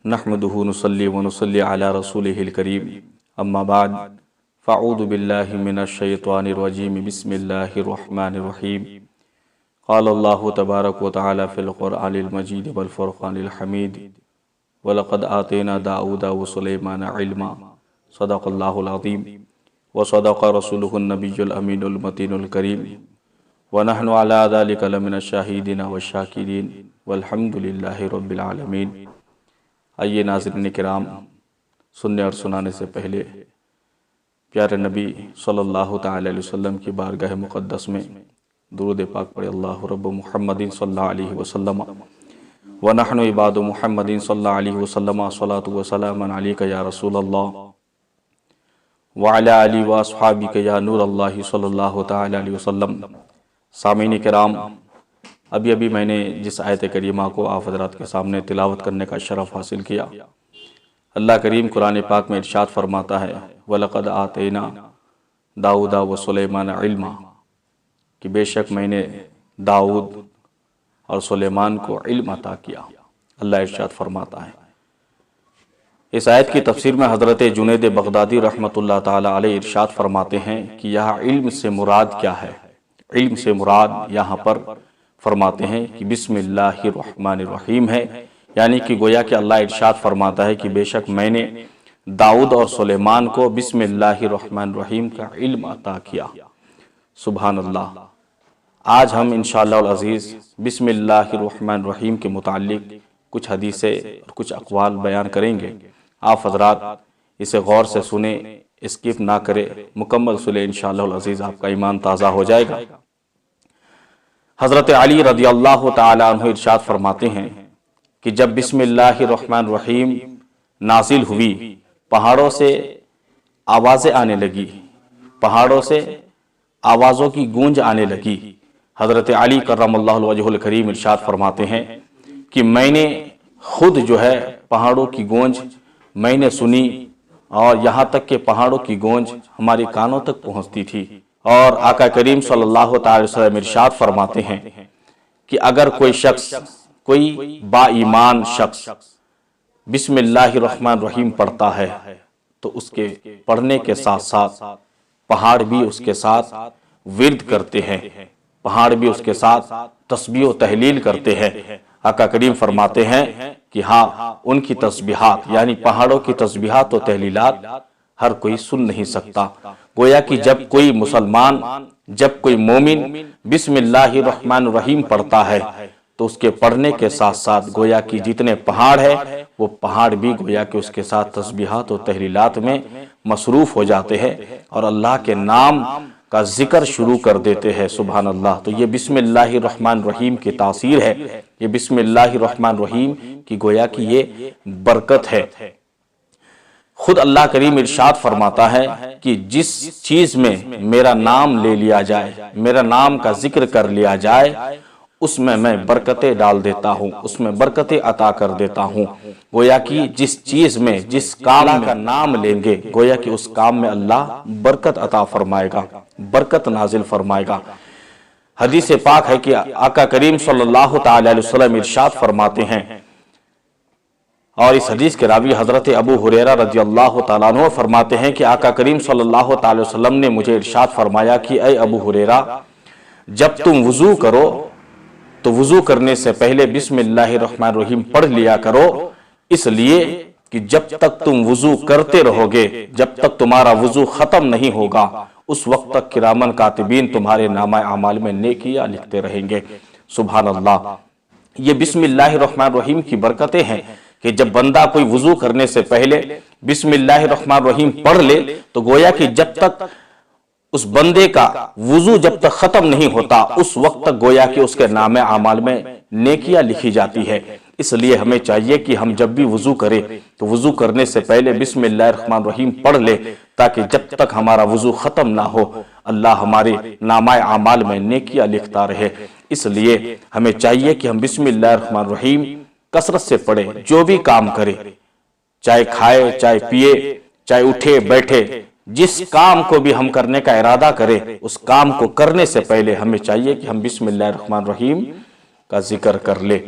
نحمدہ نصلی ونصلی علی رسولہ الکریم اما بعد فاعوذ باللہ من الشیطان الرجیم بسم اللہ الرحمن الرحیم قال اللہ تبارک و تعالی فی القرآن المجید والفرقان الحمید وَلَقَدْ آتَيْنَا دَاوُودَ وَسُلَيْمَانَ عِلْمًا صدق اللہ العظیم وصدق رسولہ النبی الامین المتین الکریم وَنَحْنُ عَلَىٰ ذَلِكَ لَمِنَ الشَّاهِدِينَ وَالشَّاكِرِينَ وَالْحَمْدُ لِلَّهِ رَبِّ الْعَالَمِينَ۔ آئیے ناظرین کرام، سننے اور سنانے سے پہلے پیارے نبی صلی اللہ تعالی علیہ وسلم کی بارگاہ مقدس میں درود پاک پڑھے۔ اللہ رب محمد صلی اللہ علیہ وسلم ونحن عباد محمد صلی اللہ علیہ وسلم صلاۃ وسلام علیک یا رسول اللہ وعلی آلہ واصحابک یا نور اللہ صلی اللہ تعالی علیہ وسلم۔ سامعین کرام، ابھی میں نے جس آیت کریمہ کو آپ حضرات کے سامنے تلاوت کرنے کا شرف حاصل کیا، اللہ کریم قرآن پاک میں ارشاد فرماتا ہے وَلَقَدْ آتَيْنَا دَاوُودَ وَسُلَيْمَانَ عِلْمًا، کہ بے شک میں نے داؤد اور سلیمان کو علم عطا کیا۔ اللہ ارشاد فرماتا ہے۔ اس آیت کی تفسیر میں حضرت جنید بغدادی رحمۃ اللہ تعالی علیہ ارشاد فرماتے ہیں کہ یہاں علم سے مراد کیا ہے۔ علم سے مراد یہاں پر فرماتے ہیں کہ بسم اللہ الرحمن الرحیم ہے، یعنی کہ گویا کہ اللہ ارشاد فرماتا ہے کہ بے شک میں نے داؤد اور سلیمان کو بسم اللہ الرحمن الرحیم کا علم عطا کیا۔ سبحان اللہ۔ آج ہم انشاءاللہ العزیز بسم اللہ الرحمن الرحیم کے متعلق کچھ حدیثیں اور کچھ اقوال بیان کریں گے۔ آپ حضرات اسے غور سے سنیں، اسکپ نہ کریں، مکمل سنیں، انشاءاللہ العزیز آپ کا ایمان تازہ ہو جائے گا۔ حضرت علی رضی اللہ تعالی عنہ ارشاد فرماتے ہیں کہ جب بسم اللہ الرحمن الرحیم نازل ہوئی، پہاڑوں سے آوازیں آنے لگی، پہاڑوں سے آوازوں کی گونج آنے لگی۔ حضرت علی کرم اللہ وجہ الکریم ارشاد فرماتے ہیں کہ میں نے خود جو ہے پہاڑوں کی گونج میں نے سنی، اور یہاں تک کہ پہاڑوں کی گونج ہمارے کانوں تک پہنچتی تھی۔ اور آقا کریم صلی اللہ تعالی وسلم ارشاد فرماتے ہیں کہ اگر کوئی شخص، کوئی با ایمان شخص بسم اللہ الرحمن الرحیم پڑھتا ہے تو اس کے پڑھنے کے ساتھ ساتھ پہاڑ بھی اس کے ساتھ ورد کرتے ہیں، پہاڑ بھی اس کے ساتھ تسبیح و تحلیل کرتے ہیں۔ آقا کریم فرماتے ہیں کہ ہاں، ان کی تسبیحات یعنی پہاڑوں کی تسبیحات و تحلیلات ہر کوئی سن نہیں سکتا۔ گویا کہ جب کوئی مسلمان، جب کوئی مومن بسم اللہ الرحمن الرحیم پڑھتا ہے تو اس کے پڑھنے کے ساتھ ساتھ گویا کہ جتنے پہاڑ ہے وہ پہاڑ بھی گویا کہ اس کے ساتھ تسبیحات و تحلیلات میں مصروف ہو جاتے ہیں اور اللہ کے نام کا ذکر شروع کر دیتے ہیں۔ سبحان اللہ۔ تو یہ بسم اللہ الرحمن الرحیم کی تاثیر ہے، یہ بسم اللہ الرحمن الرحیم کی گویا کہ یہ برکت ہے۔ خود اللہ کریم ارشاد فرماتا ہے کہ جس چیز میں میرا نام لے لیا جائے، میرا نام کا ذکر کر لیا جائے، اس میں برکتیں ڈال دیتا ہوں، اس میں برکتیں عطا کر دیتا ہوں۔ گویا کہ جس چیز میں، جس کام کا نام لیں گے، گویا کہ اس کام میں اللہ برکت عطا فرمائے گا، برکت نازل فرمائے گا۔ حدیث پاک ہے کہ آقا کریم صلی اللہ تعالی علیہ وسلم ارشاد فرماتے ہیں، اور اس حدیث کے راوی حضرت ابو ہریرہ رضی اللہ تعالیٰ عنہ فرماتے ہیں کہ آقا کریم صلی اللہ تعالی وسلم نے مجھے ارشاد فرمایا کہ اے ابو ہریرہ، جب تم وضو کرو تو وضو کرنے سے پہلے بسم اللہ الرحمن الرحیم پڑھ لیا کرو، اس لیے کہ جب تک تم وضو کرتے رہو گے، جب تک تمہارا وضو ختم نہیں ہوگا، اس وقت تک کرامن کاتبین تمہارے نامہ اعمال میں نیکیاں لکھتے رہیں گے۔ سبحان اللہ۔ یہ بسم اللہ الرحمن الرحیم کی برکتیں ہیں کہ جب بندہ کوئی وضو کرنے سے پہلے بسم اللہ الرحمن الرحیم پڑھ لے تو گویا کہ جب تک اس بندے کا وضو جب تک ختم نہیں ہوتا، اس وقت تک گویا کہ اس کے نامہ اعمال میں نیکیاں لکھی جاتی ہے۔ اس لیے ہمیں چاہیے کہ ہم جب بھی وضو کریں تو وضو کرنے سے پہلے بسم اللہ الرحمن الرحیم پڑھ لے، تاکہ جب تک ہمارا وضو ختم نہ ہو اللہ ہمارے نامہ اعمال میں نیکیاں لکھتا رہے۔ اس لیے ہمیں چاہیے کہ ہم بسم اللہ الرحمن الرحیم کثرت سے پڑھیں، جو بھی کام کرے، چاہے کھائے، چاہے پیے، چاہے اٹھے بیٹھے، جس کام کو بھی ہم کرنے کا ارادہ کریں، اس کام کو کرنے سے پہلے ہمیں چاہیے کہ ہم بسم اللہ الرحمن الرحیم کا ذکر کر لیں۔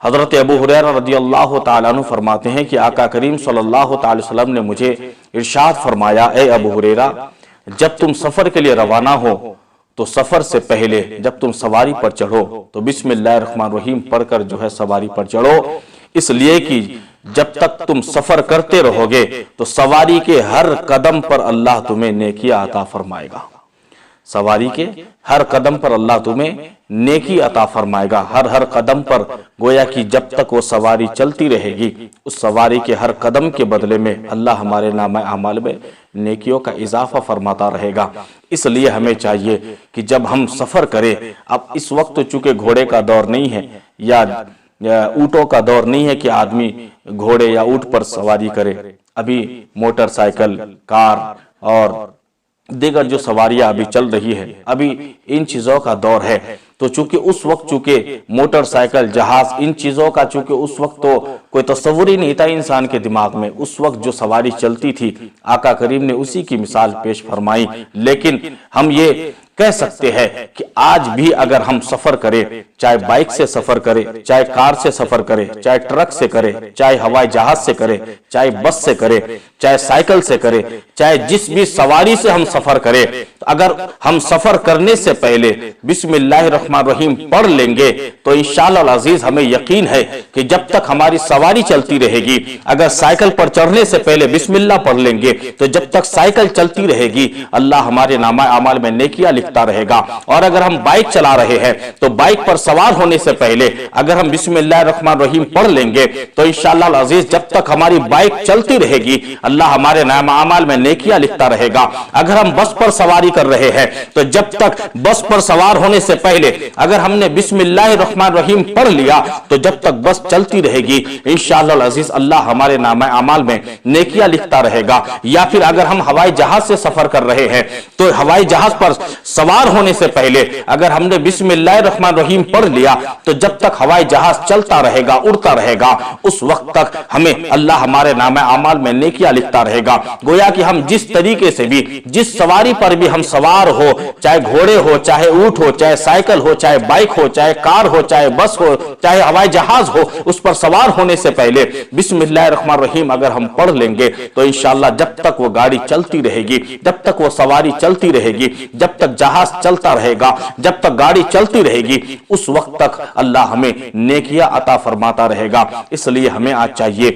حضرت ابو ہریرہ رضی اللہ تعالیٰ عنہ فرماتے ہیں کہ آقا کریم صلی اللہ تعالی وسلم نے مجھے ارشاد فرمایا، اے ابو ہریرہ، جب تم سفر کے لیے روانہ ہو تو سفر سے پہلے جب تم سواری پر چڑھو تو بسم اللہ الرحمن الرحیم پڑھ کر جو ہے سواری پر چڑھو، اس لیے کہ جب تک تم سفر کرتے رہو گے تو سواری کے ہر قدم پر اللہ تمہیں نیکی عطا فرمائے گا۔ سواری کے ہر قدم پر اللہ تمہیں نیکی عطا فرمائے گا۔ ہر قدم پر گویا کہ جب تک وہ سواری چلتی رہے گی، اس سواری کے ہر قدم کے بدلے میں اللہ ہمارے نامہ اعمال میں نیکیوں کا اضافہ فرماتا رہے گا۔ اس لیے ہمیں چاہیے کہ جب ہم سفر کریں، اب اس وقت چونکہ گھوڑے کا دور نہیں ہے یا اونٹوں کا دور نہیں ہے کہ آدمی گھوڑے یا اونٹ پر سواری کرے، ابھی موٹر سائیکل، کار اور دیگر جو سواریاں ابھی چل رہی ہے، ابھی ان چیزوں کا دور ہے۔ تو چونکہ اس وقت چونکہ موٹر سائیکل، جہاز، ان چیزوں کا چونکہ اس وقت تو کوئی تصور ہی نہیں تھا انسان کے دماغ میں، اس وقت جو سواری چلتی تھی آقا کریم نے اسی کی مثال پیش فرمائی۔ لیکن ہم یہ کہہ سکتے ہیں کہ آج بھی اگر ہم سفر کریں، چاہے بائک سے سفر کریں، چاہے کار سے سفر کریں، چاہے ٹرک سے کریں، چاہے ہوائی جہاز سے کریں، چاہے بس سے کریں، چاہے سائیکل سے کریں، چاہے جس بھی سواری سے ہم سفر کریں، اگر ہم سفر کرنے سے پہلے بسم اللہ الرحمن الرحیم پڑھ لیں گے تو انشاءاللہ العزیز ہمیں یقین ہے کہ جب تک ہماری سواری چلتی رہے گی، اگر سائیکل پر چڑھنے سے پہلے بسم اللہ پڑھ لیں گے تو جب تک سائیکل چلتی رہے گی اللہ ہمارے نامہ اعمال میں نیکیاں لکھتا رہے گا۔ اور اگر ہم بائک چلا رہے ہیں تو بائک پر سوار ہونے سے پہلے اگر ہم بسم اللہ الرحمن الرحیم پڑھ لیں گے تو انشاءاللہ العزیز جب تک ہماری بائک چلتی رہے گی اللہ ہمارے نامہ اعمال میں نیکیاں لکھتا رہے گا۔ اگر ہم بس پر سواری کر رہے ہیں تو جب تک بس پر سوار ہونے سے پہلے اگر ہم نے بسم اللہ الرحمن الرحیم پڑھ لیا تو جب تک بس چلتی رہے گی انشاءاللہ العزیز اللہ ہمارے نامہ اعمال میں نیکیاں لکھتا رہے گا۔ یا پھر اگر ہم ہوائی جہاز سے سفر کر رہے ہیں تو ہوائی جہاز پر سوار ہونے سے پہلے اگر ہم نے بسم اللہ الرحمن الرحیم پڑھ لیا تو جب تک ہوائی جہاز چلتا رہے گا، اڑتا رہے گا، اس وقت تک ہمیں اللہ ہمارے نامہ اعمال میں نیکیاں لکھتا رہے گا۔ گویا کہ ہم جس طریقے سے بھی، جس سواری پر بھی ہم سوار ہو، چاہے گھوڑے ہو، چاہے اونٹ ہو، چاہے سائیکل ہو، چاہے بائک ہو، چاہے کار ہو، چاہے بس ہو، چاہے ہوائی جہاز ہو، اس پر سوار ہونے سے پہلے بسم اللہ الرحمن الرحیم اگر ہم پڑھ لیں گے تو انشاءاللہ جب تک وہ گاڑی چلتی رہے گی، جب تک وہ سواری چلتی رہے گی، جب تک جہاز چلتا رہے گا، جب تک گاڑی چلتی رہے گی، اس وقت تک اللہ ہمیں نیکیاں عطا فرماتا رہے گا۔ اس لیے ہمیں آج چاہیے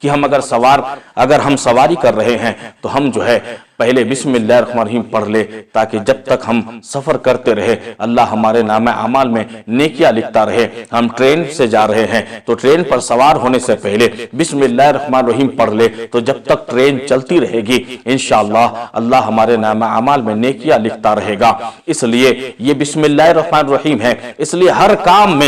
کہ ہم اگر ہم سواری کر رہے ہیں تو ہم جو ہے پہلے بسم اللہ الرحمن الرحیم پڑھ لے تاکہ جب تک ہم سفر کرتے رہے اللہ ہمارے نامہ اعمال میں نیکیاں لکھتا رہے۔ ہم ٹرین سے جا رہے ہیں تو ٹرین پر سوار ہونے سے پہلے بسم اللہ الرحمن الرحیم پڑھ لے تو جب تک ٹرین چلتی رہے گی انشاءاللہ اللہ ہمارے نامہ اعمال میں نیکیاں لکھتا رہے گا۔ اس لیے یہ بسم اللہ الرحمن الرحیم ہے، اس لیے ہر کام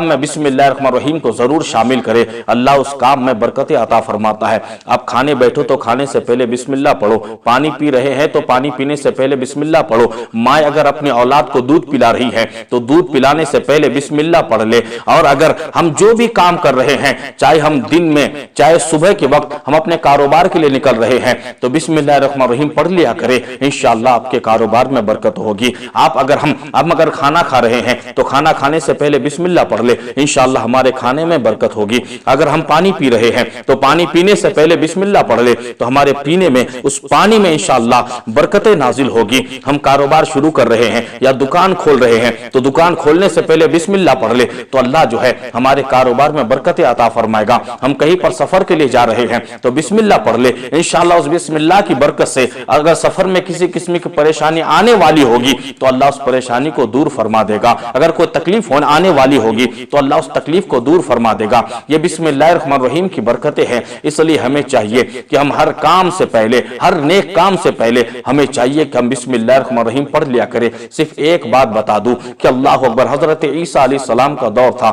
میں بسم اللہ الرحمن الرحیم کو ضرور شامل کرے، اللہ اس کام میں برکت عطا فرماتا ہے۔ آپ کھانے بیٹھو تو کھانے سے پہلے بسم اللہ پڑھو، پانی پی رہے ہیں تو پانی پینے سے پہلے بسم اللہ پڑھو، ماں اگر اپنے اولاد کو دودھ پلا رہی ہے تو دودھ پلانے سے پہلے بسم اللہ پڑھ لے۔ اور اگر ہم جو بھی کام کر رہے ہیں، چاہے ہم دن میں، چاہے صبح کے وقت ہم اپنے کاروبار کے لیے نکل رہے ہیں تو بسم اللہ الرحمن الرحیم پڑھ لیا کرے، انشاءاللہ آپ کے کاروبار میں برکت ہوگی۔ اگر کھانا کھا رہے ہیں تو کھانا کھانے سے پہلے بسم اللہ پڑھ لے، انشاءاللہ ہمارے کھانے میں برکت ہوگی۔ اگر ہم پانی پی رہے ہیں تو پانی پینے سے پہلے بسم اللہ پڑھ لے تو ہمارے پینے میں، اس پانی میں انشاءاللہ برکتیں نازل ہوگی۔ ہم کاروبار شروع کر رہے ہیں یا دکان کھول رہے ہیں تو دکان کھولنے سے پہلے بسم اللہ پڑھ لے تو اللہ جو ہے ہمارے کاروبار میں برکتیں عطا فرمائے گا۔ ہم کہیں پر سفر کے لیے جا رہے ہیں تو بسم اللہ پڑھ لے، انشاءاللہ اس بسم اللہ کی برکت سے اگر سفر میں کسی قسم کی پریشانی آنے والی ہوگی تو اللہ اس پریشانی کو دور فرما دے گا، اگر کوئی تکلیف آنے والی ہوگی تو اللہ اس تکلیف کو دور فرما دے گا۔ یہ بسم اللہ الرحمن الرحیم کی برکتیں ہیں، اس لیے ہمیں چاہیے کہ ہم ہر کام سے پہلے، ہر نیک کام سے پہلے ہمیں چاہیے کہ ہم بسم اللہ الرحمن الرحیم پڑھ لیا کریں۔ صرف ایک بات بتا دوں کہ اللہ اکبر، حضرت عیسیٰ علیہ السلام کا دور تھا،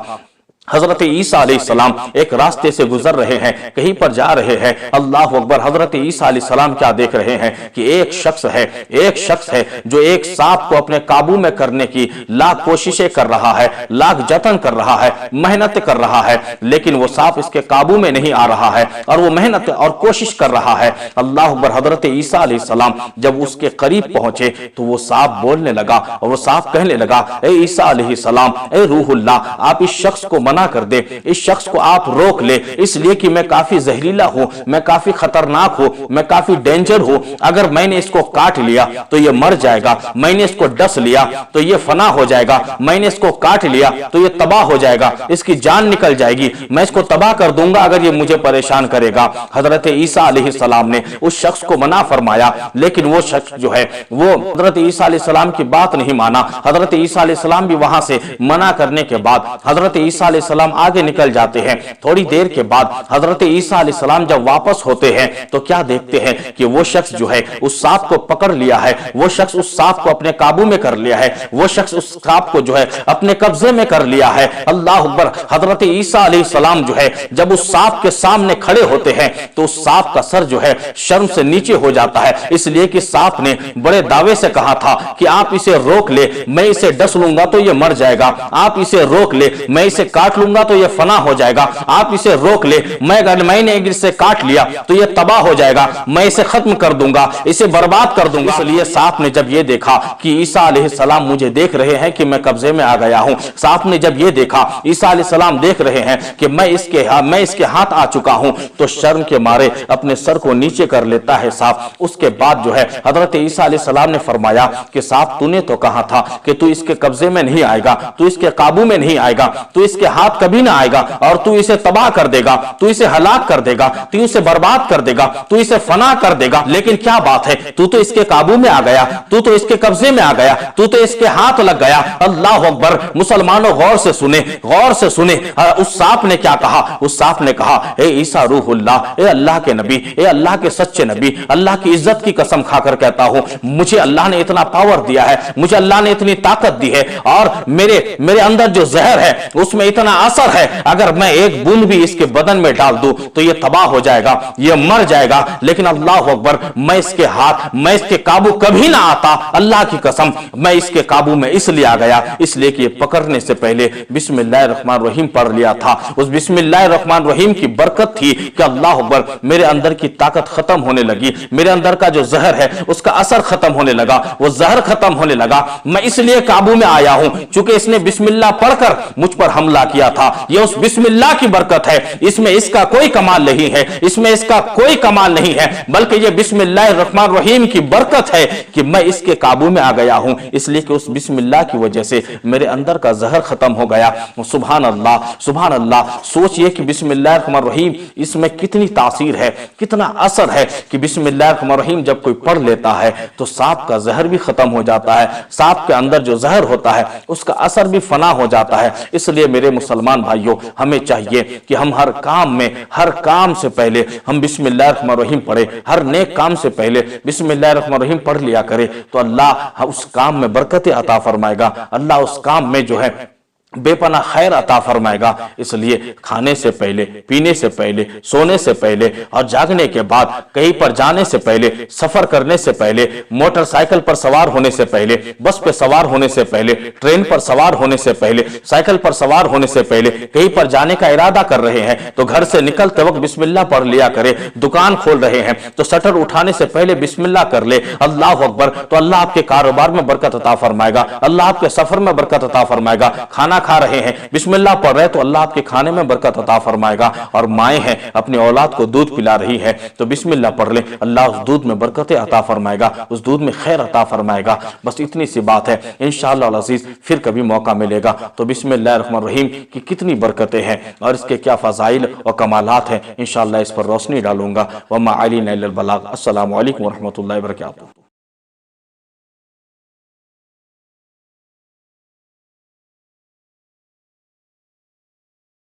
حضرت عیسیٰ علیہ السلام ایک راستے سے گزر رہے ہیں، کہیں پر جا رہے ہیں، اللہ اکبر، حضرت عیسیٰ علیہ السلام کیا دیکھ رہے ہیں کہ ایک شخص ہے جو ایک سانپ کو اپنے قابو میں کرنے کی لاکھ کوششیں کر رہا ہے، لاکھ جتن کر رہا ہے، محنت کر رہا ہے، لیکن وہ سانپ اس کے قابو میں نہیں آ رہا ہے اور وہ محنت اور کوشش کر رہا ہے۔ اللہ اکبر، حضرت عیسیٰ علیہ السلام جب اس کے قریب پہنچے تو وہ سانپ بولنے لگا اور وہ سانپ کہنے لگا، اے عیسیٰ علیہ السلام، اے روح اللہ، آپ اس شخص کو منع منع کر دے، اس شخص کو آپ روک لے، اس لیے کہ میں کافی زہریلا ہوں، میں کافی خطرناک ہوں، میں کافی ڈینجر ہوں، اگر میں نے اس کو کاٹ لیا تو یہ مر جائے گا، میں نے اس کو ڈس لیا تو یہ فنا ہو جائے گا، میں نے اس کو کاٹ لیا تو یہ تباہ ہو جائے گا، اس کی جان نکل جائے گی، میں اس کو تباہ کر دوں گا اگر یہ مجھے پریشان کرے گا۔ حضرت عیسیٰ علیہ السلام نے اس شخص کو منع فرمایا، لیکن وہ شخص جو ہے وہ حضرت عیسیٰ علیہ السلام کی بات نہیں مانا۔ حضرت عیسیٰ علیہ السلام بھی وہاں سے منع کرنے کے بعد حضرت عیسیٰ علیہ السلام آگے نکل جاتے ہیں۔ تھوڑی دیر کے بعد حضرت عیسیٰ علیہ السلام جب واپس ہوتے ہیں تو کیا دیکھتے ہیں کہ وہ شخص جو ہے اس سانپ کو پکڑ لیا ہے، وہ شخص اس سانپ کو اپنے قابو میں کر لیا ہے، وہ شخص اس سانپ کو جو ہے اپنے قبضے میں کر لیا ہے۔ اللہ اکبر! حضرت عیسیٰ علیہ السلام جو ہے جب اس سانپ کے سامنے کھڑے ہوتے ہیں تو اس سانپ کا سر جو ہے شرم سے نیچے ہو جاتا ہے، اس لیے کہ سانپ نے بڑے دعوے سے کہا تھا کہ آپ اسے روک لے، میں اسے ڈس لوں گا تو یہ مر جائے گا، آپ اسے روک لے، میں اسے کاٹ لوں گا تو یہ فنا ہو جائے گا، آپ اسے روک لے، میں نے اسے کاٹ لیا تو یہ تباہ ہو جائے گا، میں اسے ختم کر دوں گا، اسے برباد کر دوں گا۔ اس لیے سانپ نے جب یہ دیکھا کہ عیسیٰ علیہ السلام مجھے دیکھ رہے ہیں کہ میں قبضے میں آ گیا ہوں، سانپ نے جب یہ دیکھا عیسیٰ علیہ السلام دیکھ رہے ہیں کہ میں اس کے ہاتھ آ چکا ہوں، تو شرم کے مارے اپنے سر کو نیچے کر لیتا ہے سانپ۔ اس کے بعد جو ہے حضرت عیسیٰ علیہ السلام نے فرمایا کہ سانپ تو نے تو کہا تھا کہ تو اس کے قبضے میں نہیں آئے گا، تو اس کے قابو میں نہیں آئے گا، تو اس کے ہاتھ کبھی نہ آئے گا، اور تو اسے تباہ کر دے گا، تو اسے ہلاک کر دے گا، تو اسے برباد کر دے گا، تو اسے فنا کر دے گا۔ لیکن کیا بات ہے، تو اس کے قابو میں آ گیا، تو اس کے قبضے میں آ گیا، تو اس کے ہاتھ لگ گیا۔ اللہ اکبر! مسلمانوں غور سے سنیں، غور سے سنیں، اس سانپ نے کیا کہا؟ اس سانپ نے کہا اے عیسیٰ روح اللہ، اے اللہ کے نبی، اے اللہ کے سچے نبی، اللہ کی عزت کی قسم کھا کر کہتا ہوں مجھے اللہ نے اتنا پاور دیا ہے، مجھے اللہ نے اتنی طاقت دی ہے، اور میرے اندر جو زہر ہے اس میں اتنا اثر ہے، اگر میں ایک بوند بھی اس کے بدن میں ڈال دوں تو یہ تباہ ہو جائے گا، یہ مر جائے گا۔ لیکن اللہ اکبر! میں اس کے ہاتھ، میں اس کے قابو کبھی نہ آتا، اللہ کی قسم میں اس کے قابو میں اس لیے آ گیا اس لیے کہ یہ پکڑنے سے پہلے بسم اللہ الرحمن الرحیم پڑھ لیا تھا۔ اس بسم اللہ الرحمن الرحیم کی برکت تھی کہ اللہ اکبر میرے اندر کی طاقت ختم ہونے لگی، میرے اندر کا جو زہر ہے اس کا اثر ختم ہونے لگا، وہ زہر ختم ہونے لگا۔ میں اس لیے قابو میں آیا ہوں چونکہ اس نے بسم اللہ پڑھ کر مجھ پر حملہ کیا تھا، یہ اس بسم اللہ کی برکت ہے، اس میں اس کا کوئی کمال نہیں ہے، اس میں اس کا کوئی کمال نہیں ہے، بلکہ یہ بسم اللہ الرحمن الرحیم کی برکت ہے کہ میں اس کے قابو میں آ گیا ہوں، اس لیے کہ اس بسم اللہ کی وجہ سے میرے اندر کا زہر ختم ہو گیا۔ سبحان اللہ، سبحان اللہ! سوچئے کہ بسم اللہ الرحمن الرحیم اس میں کتنی تاثیر ہے، کتنا اثر ہے کہ بسم اللہ الرحمن الرحیم جب کوئی پڑھ لیتا ہے تو سانپ کا زہر بھی ختم ہو جاتا ہے، سانپ کے اندر جو زہر ہوتا ہے اس کا اثر بھی فنا ہو جاتا ہے۔ اس لیے میرے مسلمان بھائیوں ہمیں چاہیے کہ ہم ہر کام سے پہلے ہم بسم اللہ الرحمن الرحیم پڑھیں، ہر نیک کام سے پہلے بسم اللہ الرحمن الرحیم پڑھ لیا کرے تو اللہ اس کام میں برکت عطا فرمائے گا، اللہ اس کام میں جو ہے بے پناہ خیر عطا فرمائے گا۔ اس لیے کھانے سے پہلے، پینے سے پہلے، سونے سے پہلے اور جاگنے کے بعد، کہیں پر جانے سے پہلے، سفر کرنے سے پہلے، موٹر سائیکل پر سوار ہونے سے پہلے، بس پہ سوار ہونے سے پہلے، ٹرین پر سوار ہونے سے پہلے، سائیکل پر سوار ہونے سے پہلے، کہیں پر جانے کا ارادہ کر رہے ہیں تو گھر سے نکلتے وقت بسم اللہ پڑھ لیا کرے، دکان کھول رہے ہیں تو شٹر اٹھانے سے پہلے بسم اللہ کر لے، اللہ اکبر! تو اللہ آپ کے کاروبار میں برکت عطا فرمائے گا، اللہ آپ کے سفر میں برکت عطا فرمائے گا۔ کھانا کھا رہے ہیں، بسم اللہ پڑھ رہے تو اللہ آپ کے کھانے میں برکت عطا فرمائے گا۔ اور مائیں ہیں اپنی اولاد کو دودھ پلا رہی ہے تو بسم اللہ پڑھ لیں، اللہ اس دودھ میں برکت عطا فرمائے گا، اس دودھ میں خیر عطا فرمائے گا۔ بس اتنی سی بات ہے، انشاءاللہ العزیز پھر کبھی موقع ملے گا تو بسم اللہ الرحمن الرحیم کی کتنی برکتیں ہیں اور اس کے کیا فضائل اور کمالات ہیں، انشاءاللہ اس پر روشنی ڈالوں گا۔ وما علینا الا البلاغ۔ السلام علیکم ورحمۃ اللہ وبرکاتہ۔